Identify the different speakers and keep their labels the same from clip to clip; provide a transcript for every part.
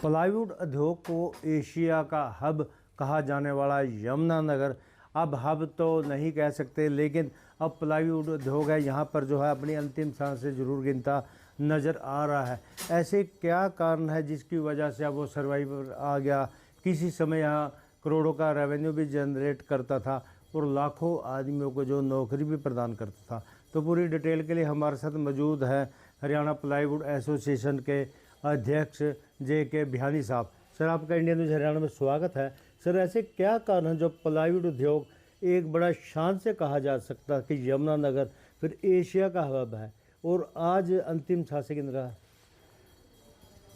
Speaker 1: Plywood उद्योग को Asia का हब कहा जाने वाला यमुनानगर अब हब तो नहीं कह सकते, लेकिन अब प्लाईवुड उद्योग है यहाँ पर जो है अपनी अंतिम सांसें जरूर गिनता नज़र आ रहा है। ऐसे क्या कारण है जिसकी वजह से अब वो सर्वाइवर आ गया। किसी समय यहाँ करोड़ों का रेवेन्यू भी जनरेट करता था और लाखों आदमियों को जो नौकरी भी प्रदान करता था। तो पूरी डिटेल के लिए हमारे साथ मौजूद है हरियाणा प्लाईवुड एसोसिएशन के अध्यक्ष JK बिहानी साहब। सर, आपका इंडिया न्यूज़ हरियाणा में स्वागत है। सर, ऐसे क्या कारण हैं जो प्लाईवुड उद्योग एक बड़ा शान से कहा जा सकता है कि यमुनानगर फिर एशिया का हब है और आज अंतिम सांसें गिन रहा है?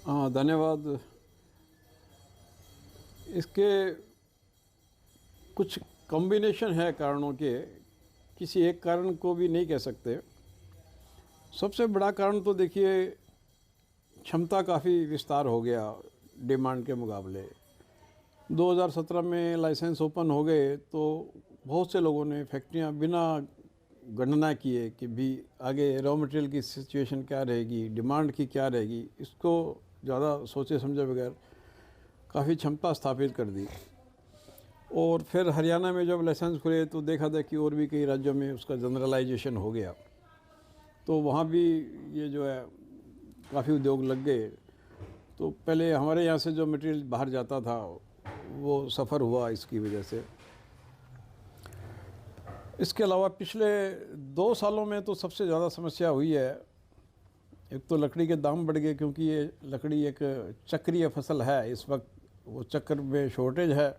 Speaker 2: हाँ, धन्यवाद। इसके कुछ कॉम्बिनेशन है कारणों के, किसी एक कारण को भी नहीं कह सकते। सबसे बड़ा कारण तो देखिए, क्षमता काफ़ी विस्तार हो गया डिमांड के मुकाबले। 2017 में लाइसेंस ओपन हो गए तो बहुत से लोगों ने फैक्ट्रियां बिना गणना किए कि भी आगे रॉ मटेरियल की सिचुएशन क्या रहेगी, डिमांड की क्या रहेगी, इसको ज़्यादा सोचे समझे बगैर काफ़ी क्षमता स्थापित कर दी। और फिर हरियाणा में जब लाइसेंस खुले तो देखा था कि और भी कई राज्यों में उसका जनरलाइजेशन हो गया, तो वहाँ भी ये जो है काफ़ी उद्योग लग गए। तो पहले हमारे यहाँ से जो मटेरियल बाहर जाता था वो सफ़र हुआ इसकी वजह से। इसके अलावा पिछले 2 सालों में तो सबसे ज़्यादा समस्या हुई है। एक तो लकड़ी के दाम बढ़ गए, क्योंकि ये लकड़ी एक चक्रीय फसल है। इस वक्त वो चक्र में शॉर्टेज है,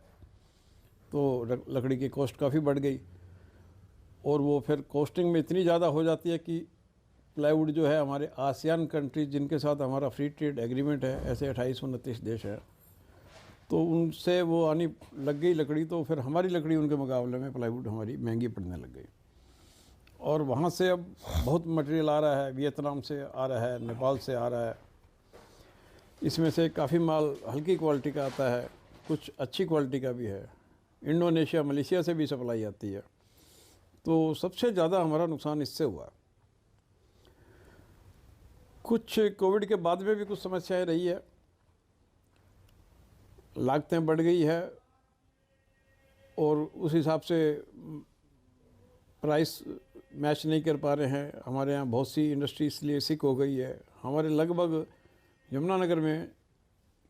Speaker 2: तो लकड़ी की कॉस्ट काफ़ी बढ़ गई। और वो फिर कॉस्टिंग में इतनी ज़्यादा हो जाती है कि प्लाईवुड जो है हमारे आसियान कंट्रीज जिनके साथ हमारा फ्री ट्रेड एग्रीमेंट है, ऐसे 28-29 देश हैं, तो उनसे वो आनी लग गई लकड़ी। तो फिर हमारी लकड़ी उनके मुकाबले में प्लाईवुड हमारी महंगी पड़ने लग गई। और वहाँ से अब बहुत मटेरियल आ रहा है, वियतनाम से आ रहा है, नेपाल से आ रहा है। इसमें से काफ़ी माल हल्की क्वालिटी का आता है, कुछ अच्छी क्वालिटी का भी है। इंडोनेशिया, मलेशिया से भी सप्लाई आती है। तो सबसे ज़्यादा हमारा नुकसान इससे हुआ। कुछ कोविड के बाद में भी कुछ समस्याएं रही है, लागतें बढ़ गई है और उस हिसाब से प्राइस मैच नहीं कर पा रहे हैं। हमारे यहाँ बहुत सी इंडस्ट्री इसलिए सिक हो गई है। हमारे लगभग यमुनानगर में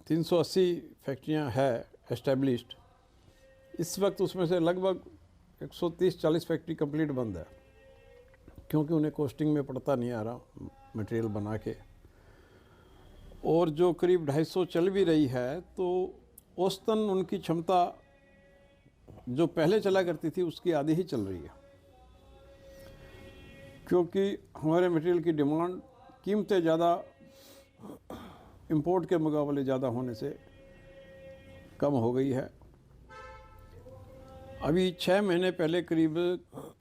Speaker 2: 380 फैक्ट्रियाँ हैं एस्टेब्लिश्ड। इस वक्त उसमें से लगभग 130-140 फैक्ट्री कंप्लीट बंद है, क्योंकि उन्हें कॉस्टिंग में पड़ता नहीं आ रहा मटेरियल बना के। और जो करीब 250 चल भी रही है, तो औसतन उनकी क्षमता जो पहले चला करती थी उसकी आधी ही चल रही है, क्योंकि हमारे मटेरियल की डिमांड कीमतें ज़्यादा इंपोर्ट के मुकाबले ज़्यादा होने से कम हो गई है। अभी 6 महीने पहले करीब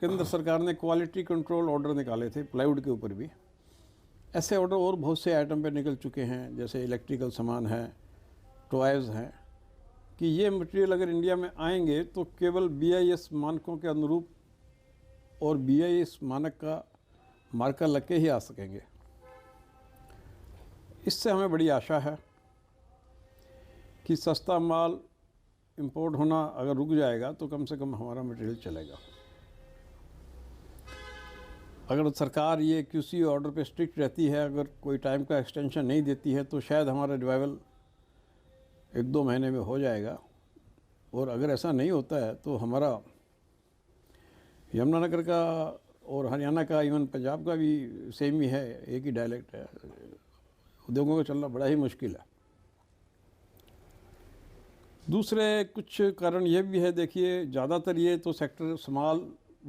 Speaker 2: केंद्र सरकार ने क्वालिटी कंट्रोल ऑर्डर निकाले थे प्लाईवुड के ऊपर भी। ऐसे ऑर्डर और बहुत से आइटम पे निकल चुके हैं, जैसे इलेक्ट्रिकल सामान है, टॉयज़ हैं, कि ये मटेरियल अगर इंडिया में आएंगे तो केवल BIS मानकों के अनुरूप और BIS मानक का मार्कर लग के ही आ सकेंगे। इससे हमें बड़ी आशा है कि सस्ता माल इंपोर्ट होना अगर रुक जाएगा तो कम से कम हमारा मटेरियल चलेगा। अगर सरकार ये QC ऑर्डर पे स्ट्रिक्ट रहती है, अगर कोई टाइम का एक्सटेंशन नहीं देती है, तो शायद हमारा रिवाइवल 1-2 महीने में हो जाएगा। और अगर ऐसा नहीं होता है तो हमारा यमुनानगर का और हरियाणा का, इवन पंजाब का भी सेम ही है, एक ही डायलेक्ट है। उद्योगों का चलना बड़ा ही मुश्किल है। दूसरे कुछ कारण ये भी है, देखिए ज़्यादातर ये तो सेक्टर स्मॉल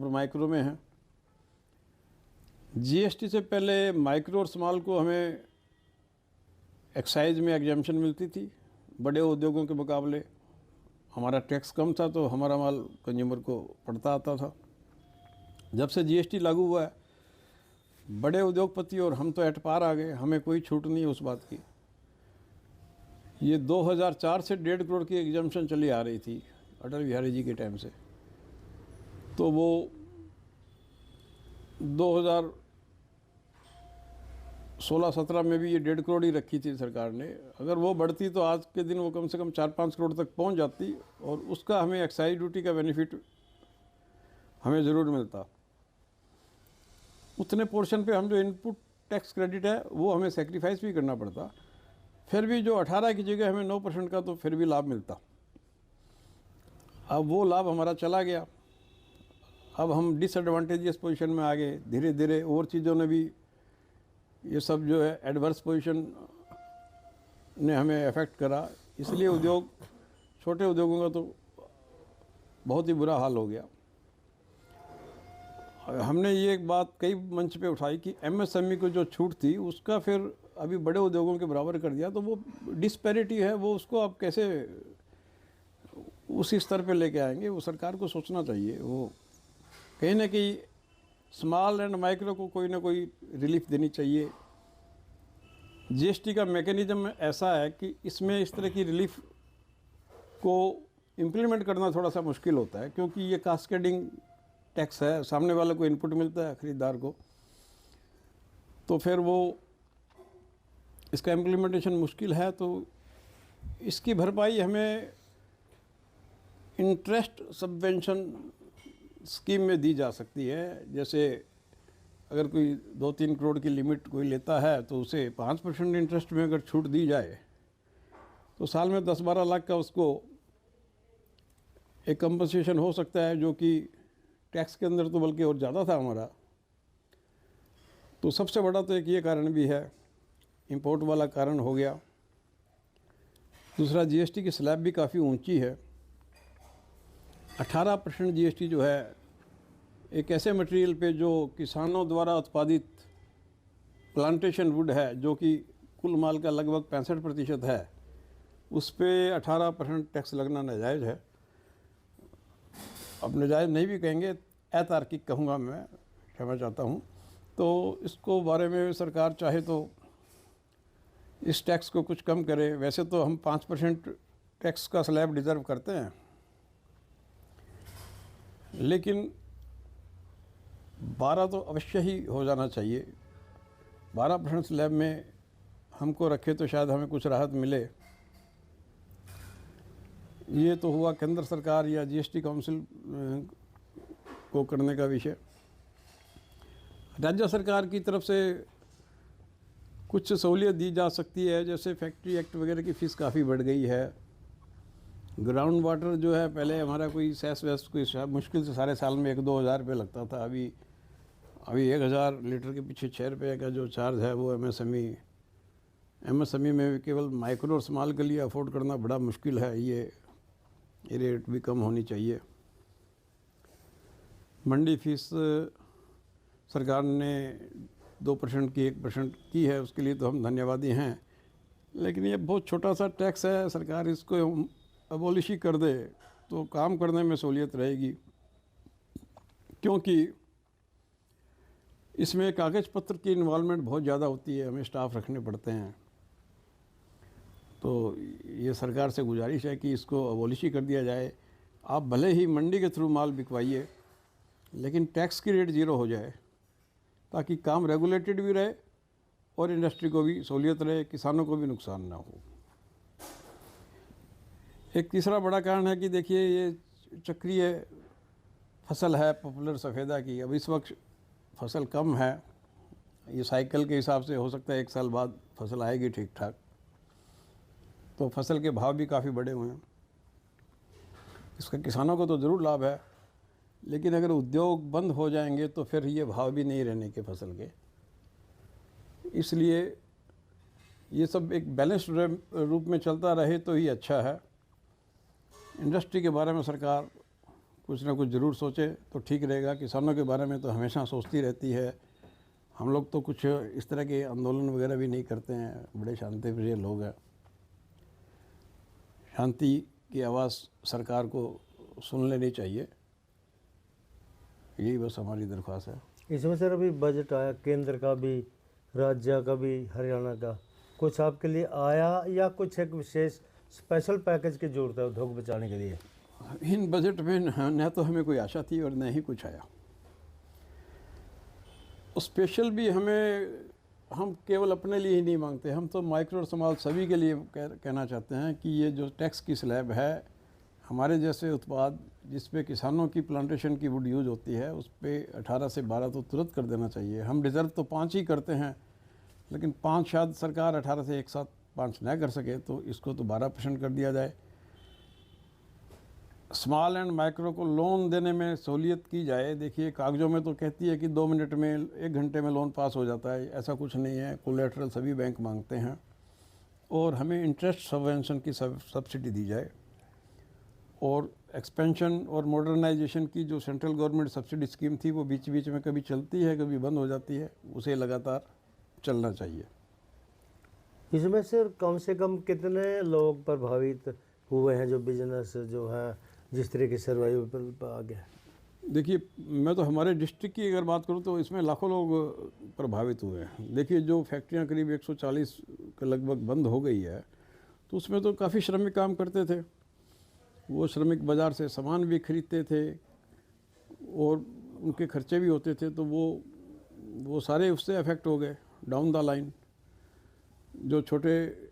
Speaker 2: और माइक्रो में है। GST से पहले माइक्रो और स्मॉल को हमें एक्साइज में एग्जाम्पशन मिलती थी। बड़े उद्योगों के मुकाबले हमारा टैक्स कम था, तो हमारा माल कंज्यूमर को पड़ता आता था। जब से GST लागू हुआ है, बड़े उद्योगपति और हम तो एट पार आ गए, हमें कोई छूट नहीं है उस बात की। ये 2004 से 1.5 करोड़ की एग्जाम्पशन चली आ रही थी अटल बिहारी जी के टाइम से, तो वो 16-17 में भी ये 1.5 करोड़ ही रखी थी सरकार ने। अगर वो बढ़ती तो आज के दिन वो कम से कम 4-5 करोड़ तक पहुंच जाती और उसका हमें एक्साइज ड्यूटी का बेनिफिट हमें ज़रूर मिलता। उतने पोर्शन पे हम जो इनपुट टैक्स क्रेडिट है वो हमें सेक्रीफाइस भी करना पड़ता, फिर भी जो 18 की जगह हमें 9% का तो फिर भी लाभ मिलता। अब वो लाभ हमारा चला गया, अब हम डिसएडवांटेजियस पोजीशन में आ गए। धीरे धीरे और चीज़ों ने भी ये सब जो है एडवर्स पोजीशन ने हमें अफेक्ट करा, इसलिए उद्योग, छोटे उद्योगों का तो बहुत ही बुरा हाल हो गया। हमने ये एक बात कई मंच पे उठाई कि एमएसएमई को जो छूट थी उसका फिर अभी बड़े उद्योगों के बराबर कर दिया, तो वो डिस्पैरिटी है, वो उसको आप कैसे उसी स्तर पे लेके आएंगे, वो सरकार को सोचना चाहिए। वो कहीं ना कहीं स्मॉल एंड माइक्रो को कोई ना कोई रिलीफ देनी चाहिए। जीएसटी का मैकेनिज्म ऐसा है कि इसमें इस तरह की रिलीफ को इम्प्लीमेंट करना थोड़ा सा मुश्किल होता है, क्योंकि ये कास्केडिंग टैक्स है, सामने वाले को इनपुट मिलता है खरीदार को, तो फिर वो इसका इम्प्लीमेंटेशन मुश्किल है। तो इसकी भरपाई हमें इंटरेस्ट सबवेंशन स्कीम में दी जा सकती है। जैसे अगर कोई 2-3 करोड़ की लिमिट कोई लेता है तो उसे 5% इंटरेस्ट में अगर छूट दी जाए तो साल में 10-12 लाख का उसको एक कंपनसेशन हो सकता है, जो कि टैक्स के अंदर तो बल्कि और ज़्यादा था हमारा। तो सबसे बड़ा तो एक ये कारण भी है, इंपोर्ट वाला कारण हो गया। दूसरा, जीएसटी की स्लैब भी काफ़ी ऊंची है। 18% जीएसटी जो है एक ऐसे मटेरियल पे जो किसानों द्वारा उत्पादित प्लांटेशन वुड है, जो कि कुल माल का लगभग 65% है, उस पे 18% टैक्स लगना नाजायज़ है। अब नाजायज़ नहीं भी कहेंगे, अतार्किक कहूँगा मैं, क्षमा चाहता हूँ। तो इसको बारे में सरकार चाहे तो इस टैक्स को कुछ कम करे। वैसे तो हम 5% टैक्स का स्लैब डिज़र्व करते हैं, लेकिन 12 तो अवश्य ही हो जाना चाहिए। 12% स्लैब में हमको रखे तो शायद हमें कुछ राहत मिले। ये तो हुआ केंद्र सरकार या जीएसटी काउंसिल को करने का विषय। राज्य सरकार की तरफ से कुछ सहूलियत दी जा सकती है, जैसे फैक्ट्री एक्ट वगैरह की फ़ीस काफ़ी बढ़ गई है। ग्राउंड वाटर जो है, पहले हमारा कोई सेस वेस कोई मुश्किल से सारे साल में 1-2 हज़ार रुपये लगता था, अभी 1000 लीटर के पीछे 6 रुपये का जो चार्ज है वो एमएसएमई में केवल माइक्रो और स्मॉल के लिए अफोर्ड करना बड़ा मुश्किल है। ये रेट भी कम होनी चाहिए। मंडी फीस सरकार ने 2% की 1% की है, उसके लिए तो हम धन्यवादी हैं, लेकिन ये बहुत छोटा सा टैक्स है। सरकार इसको अबॉलिश ही कर दे तो काम करने में सहूलियत रहेगी, क्योंकि इसमें कागज़ पत्र की इन्वॉल्वमेंट बहुत ज़्यादा होती है, हमें स्टाफ रखने पड़ते हैं। तो ये सरकार से गुजारिश है कि इसको अबॉलिश ही कर दिया जाए। आप भले ही मंडी के थ्रू माल बिकवाइए, लेकिन टैक्स की रेट 0 हो जाए, ताकि काम रेगुलेटेड भी रहे और इंडस्ट्री को भी सहूलियत रहे, किसानों को भी नुकसान ना हो। एक तीसरा बड़ा कारण है कि देखिए, ये चक्रीय फसल है पॉपुलर सफ़ेदा की। अब इस वक्त फसल कम है, ये साइकिल के हिसाब से हो सकता है 1 साल बाद फसल आएगी ठीक ठाक, तो फसल के भाव भी काफ़ी बढ़े हुए हैं। इसका किसानों को तो ज़रूर लाभ है, लेकिन अगर उद्योग बंद हो जाएंगे तो फिर ये भाव भी नहीं रहने के फसल के। इसलिए ये सब एक बैलेंस्ड रूप में चलता रहे तो ही अच्छा है। इंडस्ट्री के बारे में सरकार कुछ ना कुछ ज़रूर सोचे तो ठीक रहेगा। किसानों के बारे में तो हमेशा सोचती रहती है। हम लोग तो कुछ इस तरह के आंदोलन वगैरह भी नहीं करते हैं, बड़े शांति प्रिय लोग हैं। शांति की आवाज़ सरकार को सुन लेनी चाहिए, यही बस हमारी दरख्वास्त है।
Speaker 1: इसमें सर अभी बजट आया, केंद्र का भी, राज्य का भी, हरियाणा का, कुछ आपके लिए आया या कुछ एक विशेष स्पेशल पैकेज की जरूरत है उद्योग बचाने के लिए?
Speaker 2: इन बजट में न तो हमें कोई आशा थी और न ही कुछ आया। स्पेशल भी हमें हम केवल अपने लिए ही नहीं मांगते, हम तो माइक्रो और स्मॉल सभी के लिए कहना चाहते हैं कि ये जो टैक्स की स्लैब है, हमारे जैसे उत्पाद जिस पे किसानों की प्लांटेशन की वुड यूज होती है उस पे 18 से 12 तो तुरंत कर देना चाहिए। हम डिज़र्व तो 5 ही करते हैं, लेकिन 5 शायद सरकार 18 से एक साथ 5 न कर सके, तो इसको तो 12% कर दिया जाए। स्मॉल एंड माइक्रो को लोन देने में सहूलियत की जाए। देखिए कागज़ों में तो कहती है कि 2 मिनट में 1 घंटे में लोन पास हो जाता है, ऐसा कुछ नहीं है। कोलेटरल सभी बैंक मांगते हैं और हमें इंटरेस्ट सबवेंशन की सब्सिडी दी जाए। और एक्सपेंशन और मॉडर्नाइजेशन की जो सेंट्रल गवर्नमेंट सब्सिडी स्कीम थी वो बीच बीच में कभी चलती है कभी बंद हो जाती है, उसे लगातार चलना चाहिए।
Speaker 1: इसमें से कम कितने लोग प्रभावित हुए हैं जो बिजनेस जो है जिस तरह के सर्वाइवल पर आ गया?
Speaker 2: देखिए मैं तो हमारे डिस्ट्रिक्ट की अगर बात करूं तो इसमें लाखों लोग प्रभावित हुए हैं। देखिए जो फैक्ट्रियां करीब 140 के लगभग बंद हो गई है, तो उसमें तो काफ़ी श्रमिक काम करते थे। वो श्रमिक बाज़ार से सामान भी खरीदते थे और उनके खर्चे भी होते थे, तो वो सारे उससे अफेक्ट हो गए डाउन द लाइन। जो छोटे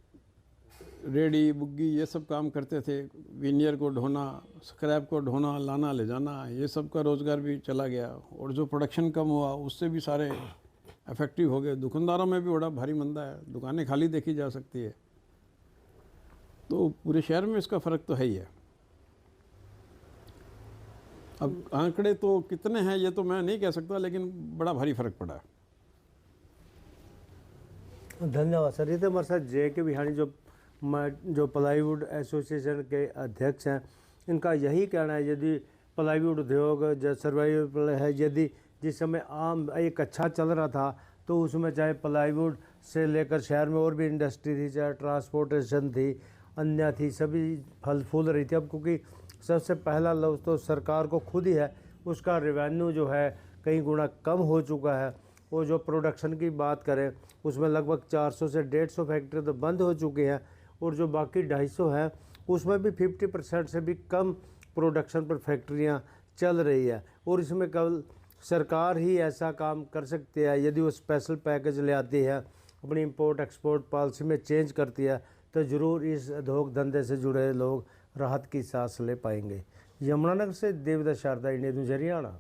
Speaker 2: रेडी बुग्गी ये सब काम करते थे, विनियर को ढोना, स्क्रैप को ढोना, लाना ले जाना, ये सब का रोज़गार भी चला गया। और जो प्रोडक्शन कम हुआ उससे भी सारे अफेक्टिव हो गए। दुकानदारों में भी बड़ा भारी मंदा है, दुकानें खाली देखी जा सकती है। तो पूरे शहर में इसका फ़र्क तो है ही है। अब आंकड़े तो कितने हैं ये तो मैं नहीं कह सकता, लेकिन बड़ा भारी फ़र्क पड़ा है।
Speaker 1: धन्यवाद सर। ये तो हमारे साथ जे.के. बिहानी जो प्लाईवुड एसोसिएशन के अध्यक्ष हैं, इनका यही कहना है यदि प्लाईवुड उद्योग जो सर्वाइवल है, यदि जिस समय आम एक अच्छा चल रहा था तो उसमें चाहे प्लाईवुड से लेकर शहर में और भी इंडस्ट्री थी, चाहे ट्रांसपोर्टेशन थी, अन्य थी, सभी फल फूल रही थी। अब क्योंकि सबसे पहला लफ्ज़ तो सरकार को खुद ही है, उसका रेवेन्यू जो है कई गुना कम हो चुका है। और जो प्रोडक्शन की बात करें उसमें लगभग 400 से 150 फैक्ट्री तो बंद हो चुकी हैं, और जो बाकी 250 हैं उसमें भी 50% से भी कम प्रोडक्शन पर फैक्ट्रियां चल रही है। और इसमें केवल सरकार ही ऐसा काम कर सकती है, यदि वो स्पेशल पैकेज ले आती है, अपनी इंपोर्ट एक्सपोर्ट पॉलिसी में चेंज करती है, तो ज़रूर इस उद्योग धंधे से जुड़े लोग राहत की सांस ले पाएंगे। यमुनानगर से देवदास शारदा, इंडिया न्यूज़, हरियाणा।